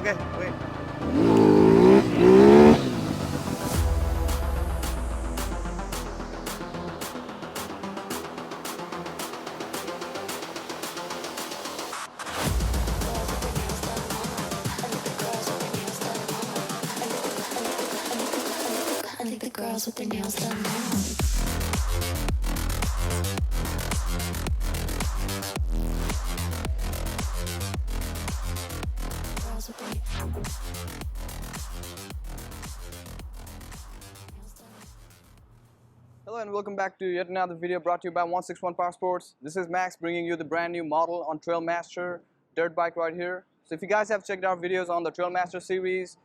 Okay, wait. I think the girls with their nails done now. Girls with their Hello and welcome back to yet another video brought to you by 161 Power Sports. This is Max bringing you the brand new model on TrailMaster dirt bike right here. So if you guys have checked our videos on the TrailMaster series,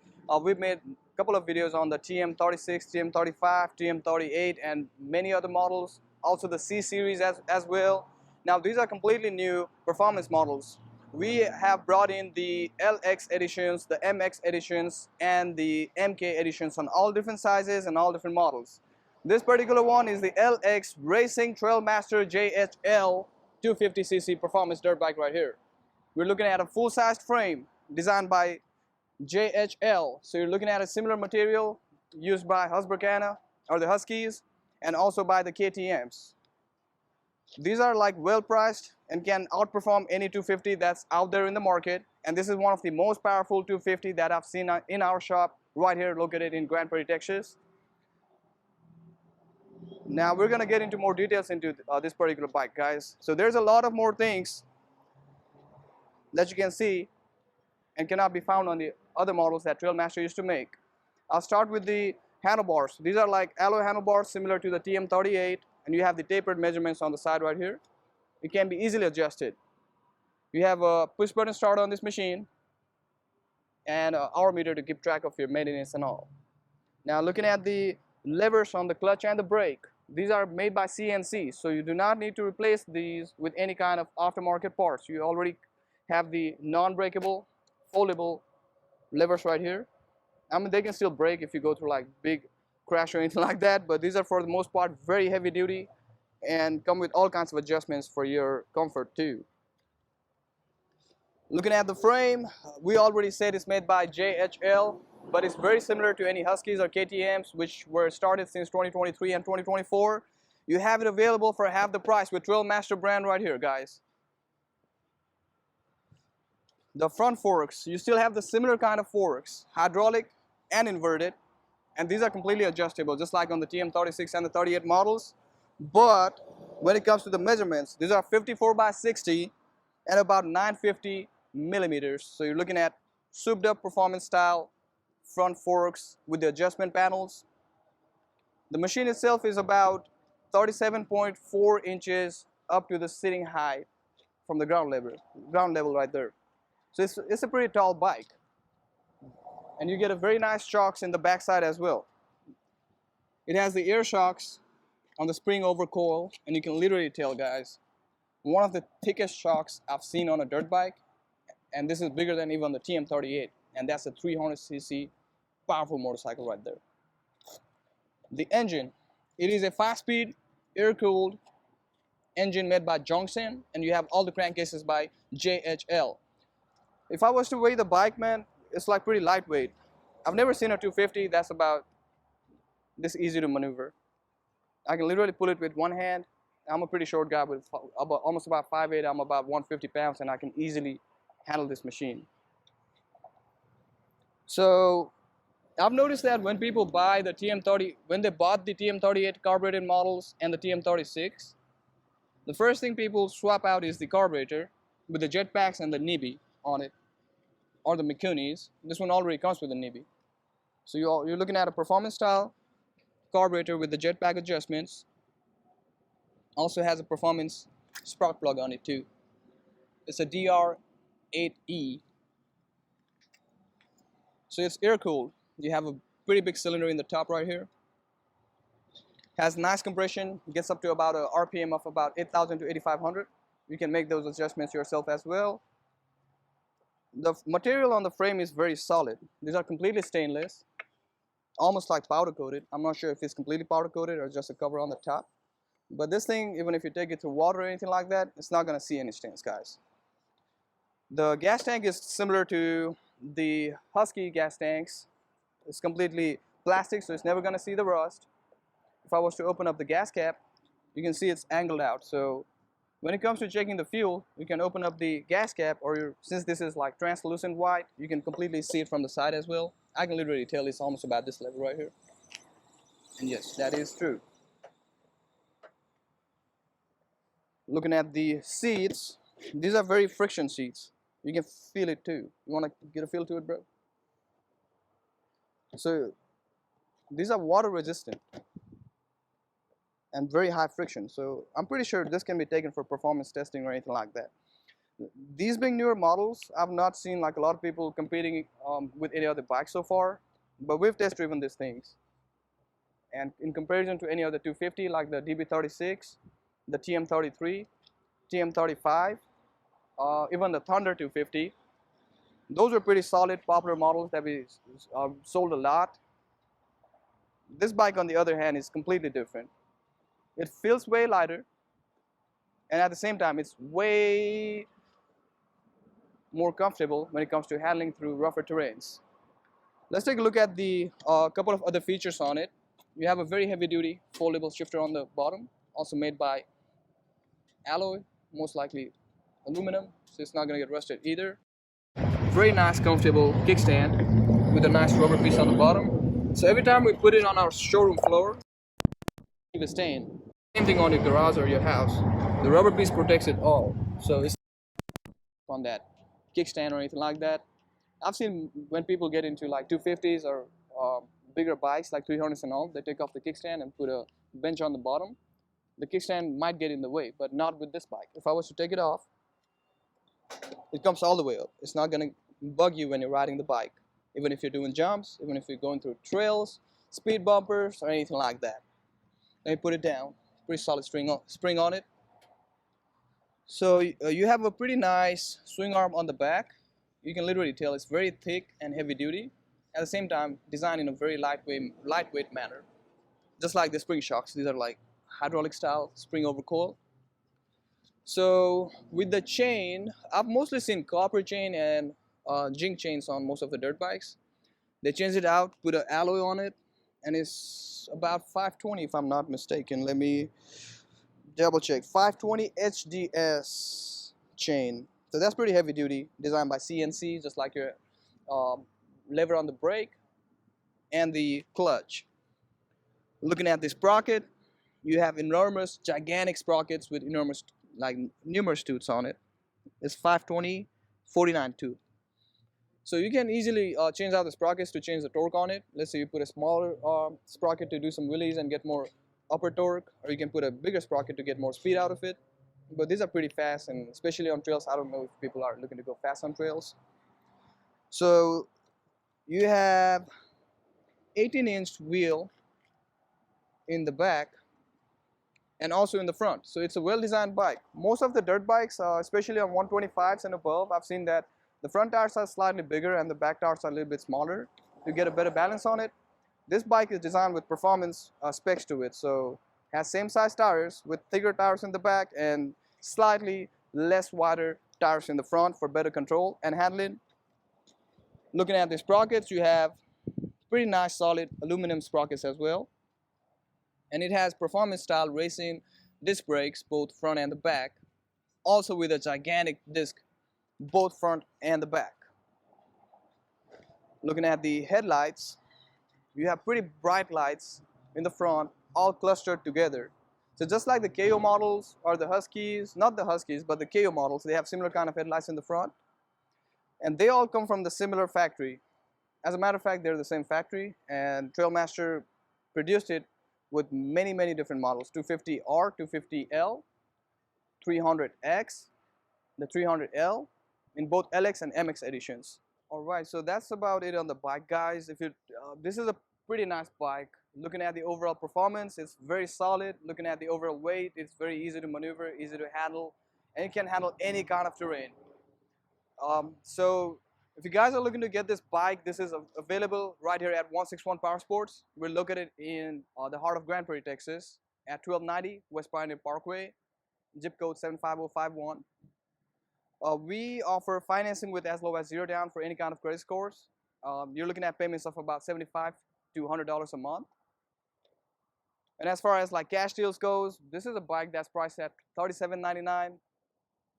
we've made a couple of videos on the TM36, TM35, TM38 and many other models. Also the C series as well. Now these are completely new performance models. We have brought in the LX editions, the MX editions and the MK editions on all different sizes and all different models. This particular one is the LX Racing TrailMaster JHL 250cc performance dirt bike right here. We're looking at a full-sized frame designed by JHL. So you're looking at a similar material used by Husqvarna or the Huskies and also by the KTMs. These are like well priced and can outperform any 250 that's out there in the market. And this is one of the most powerful 250 that I've seen in our shop right here located in Grand Prairie, Texas. Now we're going to get into more details into this particular bike, guys. So there's a lot of more things that you can see and cannot be found on the other models that TrailMaster used to make. I'll start with the handlebars. These are like alloy handlebars similar to the TM38, and you have the tapered measurements on the side right here. It can be easily adjusted. You have a push button start on this machine and an hour meter to keep track of your maintenance and all. Now looking at the levers on the clutch and the brake, these are made by CNC, so you do not need to replace these with any kind of aftermarket parts. You already have the non-breakable, foldable levers right here. I mean, they can still break if you go through like big crash or anything like that, but these are for the most part very heavy duty and come with all kinds of adjustments for your comfort too. Looking at the frame, we already said it's made by JHL, but it's very similar to any Huskies or KTMs which were started since 2023 and 2024. You have it available for half the price with TrailMaster brand right here, guys. The front forks, you still have the similar kind of forks, hydraulic and inverted, and these are completely adjustable just like on the TM36 and the 38 models. But when it comes to the measurements, these are 54 by 60 and about 950 millimeters. So you're looking at souped up performance style front forks with the adjustment panels. The machine itself is about 37.4 inches up to the sitting height from the ground level right there. So it's a pretty tall bike. And you get a very nice shocks in the backside as well. It has the air shocks on the spring over coil, and you can literally tell, guys, one of the thickest shocks I've seen on a dirt bike, and this is bigger than even the TM38, and that's a 300cc powerful motorcycle right there. The engine, it is a 5-speed air-cooled engine made by Zongshen, and you have all the crankcases by JHL. If I was to weigh the bike, man, it's like pretty lightweight. I've never seen a 250 that's about this easy to maneuver. I can literally pull it with one hand. I'm a pretty short guy with almost about 5'8". I'm about 150 pounds, and I can easily handle this machine. So I've noticed that when people buy the TM30, when they bought the TM38 carbureted models and the TM36, the first thing people swap out is the carburetor with the jetpacks and the NIBI on it, or the Mikunis. This one already comes with a NIBI. So you're looking at a performance style carburetor with the jetpack adjustments. Also has a performance spark plug on it too. It's a DR8E. So it's air cooled. You have a pretty big cylinder in the top right here. Has nice compression, gets up to about a RPM of about 8,000 to 8,500. You can make those adjustments yourself as well. The material on the frame is very solid. These are completely stainless, almost like powder coated. I'm not sure if it's completely powder coated or just a cover on the top. But this thing, even if you take it through water or anything like that, it's not going to see any stains, guys. The gas tank is similar to the Husky gas tanks. It's completely plastic, so it's never going to see the rust. If I was to open up the gas cap, you can see it's angled out. So when it comes to checking the fuel, you can open up the gas cap, or since this is like translucent white, you can completely see it from the side as well. I can literally tell it's almost about this level right here. And yes, that is true. Looking at the seats, these are very friction seats. You can feel it too. You want to get a feel to it, bro? So these are water resistant and very high friction. So I'm pretty sure this can be taken for performance testing or anything like that. These being newer models, I've not seen like a lot of people competing with any other bike so far, but we've test driven these things. And in comparison to any other 250 like the DB36, the TM33, TM35, even the Thunder 250, those are pretty solid, popular models that we sold a lot. This bike, on the other hand, is completely different. It feels way lighter, and at the same time, it's way more comfortable when it comes to handling through rougher terrains. Let's take a look at the couple of other features on it. You have a very heavy-duty foldable shifter on the bottom, also made by alloy, most likely aluminum, so it's not going to get rusted either. Very nice, comfortable kickstand with a nice rubber piece on the bottom. So every time we put it on our showroom floor, leave a stain. Same thing on your garage or your house. The rubber piece protects it all. So it's on that kickstand or anything like that. I've seen when people get into like 250s or bigger bikes like 300s and all, they take off the kickstand and put a bench on the bottom. The kickstand might get in the way, but not with this bike. If I was to take it off, it comes all the way up. It's not going to bug you when you're riding the bike, even if you're doing jumps, even if you're going through trails, speed bumpers, or anything like that. Let me put it down. Pretty solid spring on it. So you have a pretty nice swing arm on the back. You can literally tell it's very thick and heavy duty. At the same time, designed in a very lightweight manner. Just like the spring shocks, these are like hydraulic style spring over coil. So with the chain, I've mostly seen copper chain and zinc chains on most of the dirt bikes. They changed it out, put an alloy on it, and it's about 520 if I'm not mistaken. Let me double check. 520 HDS chain. So that's pretty heavy duty, designed by CNC, just like your lever on the brake and the clutch. Looking at this sprocket, you have enormous, gigantic sprockets with enormous, like numerous tooths on it. It's 520, 49 tooth. So you can easily change out the sprockets to change the torque on it. Let's say you put a smaller sprocket to do some wheelies and get more upper torque, or you can put a bigger sprocket to get more speed out of it. But these are pretty fast, and especially on trails, I don't know if people are looking to go fast on trails. So you have 18-inch wheel in the back and also in the front. So it's a well-designed bike. Most of the dirt bikes, especially on 125s and above, I've seen that the front tires are slightly bigger and the back tires are a little bit smaller to get a better balance on it. This bike is designed with performance specs to it, so has same size tires with thicker tires in the back and slightly less wider tires in the front for better control and handling. Looking at the sprockets, you have pretty nice solid aluminum sprockets as well. And it has performance style racing disc brakes, both front and the back, also with a gigantic disc, both front and the back. Looking at the headlights, you have pretty bright lights in the front, all clustered together. So just like the KO models or the Huskies, not the Huskies, but the KO models, they have similar kind of headlights in the front. And they all come from the similar factory. As a matter of fact, they're the same factory, and TrailMaster produced it with many different models: 250R, 250L, 300X, the 300L, in both LX and MX editions. All right, so that's about it on the bike, guys. If you, this is a pretty nice bike. Looking at the overall performance, it's very solid. Looking at the overall weight, it's very easy to maneuver, easy to handle, and it can handle any kind of terrain. So if you guys are looking to get this bike, this is available right here at 161 Power Sports. We're located in the heart of Grand Prairie, Texas, at 1290 West Pioneer Parkway, zip code 75051. We offer financing with as low as 0 down for any kind of credit scores. You're looking at payments of about $75 to $100 a month. And as far as like cash deals goes, this is a bike that's priced at $37.99.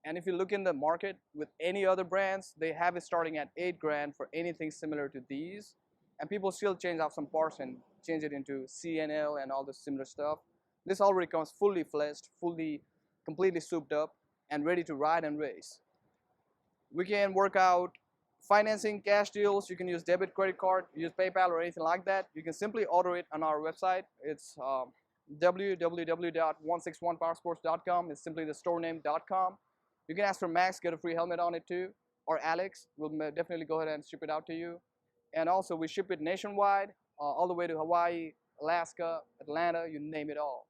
And if you look in the market with any other brands, they have it starting at 8 grand for anything similar to these. And people still change out some parts and change it into CNL and all this similar stuff. This already comes fully fleshed, completely souped up, and ready to ride and race. We can work out financing, cash deals. You can use debit, credit card, use PayPal or anything like that. You can simply order it on our website. It's www.161powersports.com. It's simply the store name.com. You can ask for Max, get a free helmet on it too, or Alex. We'll definitely go ahead and ship it out to you. And also we ship it nationwide, all the way to Hawaii, Alaska, Atlanta, you name it all.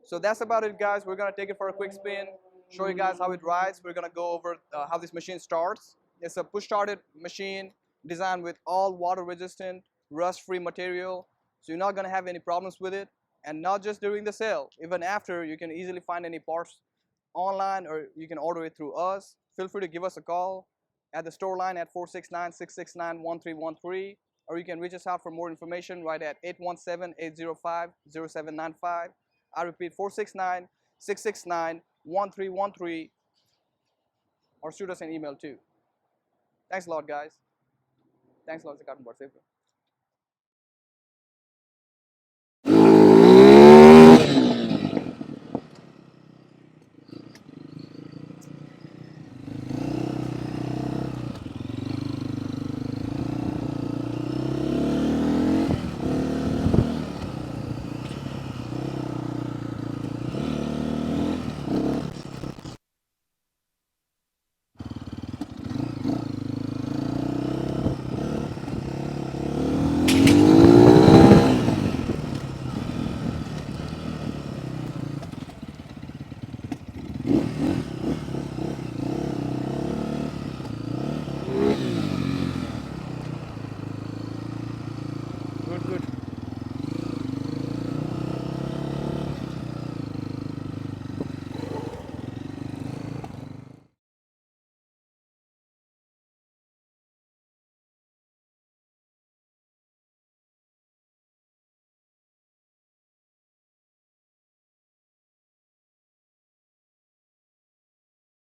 So that's about it, guys. We're gonna take it for a quick spin, show you guys how it rides. We're gonna go over how this machine starts. It's a push-started machine designed with all water-resistant, rust-free material, so you're not gonna have any problems with it. And not just during the sale, even after, you can easily find any parts online or you can order it through us. Feel free to give us a call at the store line at 469-669-1313, or you can reach us out for more information right at 817-805-0795. I repeat, 469-669-1313, or shoot us an email too. Thanks a lot, guys. Thanks a lot, Zakatan Bar.